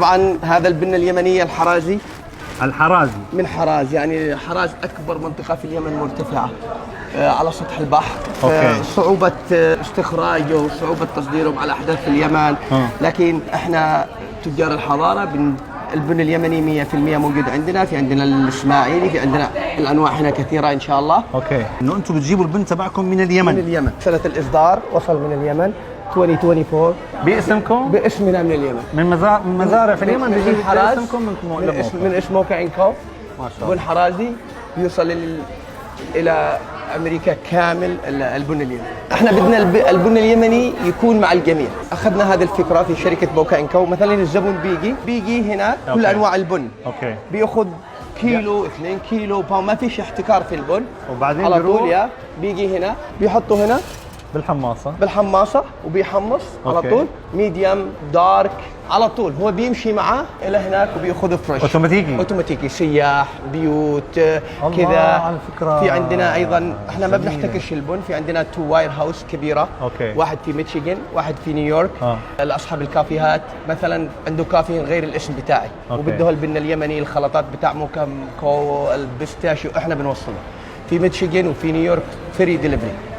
طبعا هذا البن اليمني الحرازي. الحرازي من حراز، يعني حراز أكبر منطقة في اليمن مرتفعة على سطح البحر. صعوبة استخراجه وصعوبة تصديره على أحداث في اليمن. لكن احنا تجار الحضارة البن اليمني 100% موجود عندنا. في عندنا الإسماعيلي، في عندنا الأنواع هنا كثيرة إن شاء الله. إنه أنتم بتجيبوا البن تبعكم من اليمن؟ من اليمن. سنة الإصدار وصل من اليمن 2024 باسمكم؟ باسمنا من اليمن، من مزارع في اليمن بيجي حراز. باسمكم من اسم موقع إنكو. ما شاء الله. بن حرازي يوصل إلى أمريكا كامل البن اليمني. احنا بدنا البن اليمني يكون مع الجميع. أخذنا هذه الفكرة في شركة بوكا إنكو. مثلا الزبون بيجي هنا كل أنواع البن. بيأخذ كيلو 2 كيلو باوند، ما فيش احتكار في البن. وبعدين على طول بيجي هنا بيحطه هنا بالحماصة وبيحمص على طول ميديوم دارك على طول. هو بيمشي معاه إلى هناك وبيأخذه فريش اوتوماتيكي. سياح، بيوت كذا. في عندنا ايضا احنا ما بنحتكرش البن. في عندنا 2 واير هاوس كبيره. واحد في ميشيغان، واحد في نيويورك. الاصحاب الكافيهات مثلا عنده كافي غير الاسم بتاعي وبده البن اليمني، الخلطات بتاع موكامكو، البيستاشيو، احنا بنوصله في ميشيغان وفي نيويورك فري ديليفري.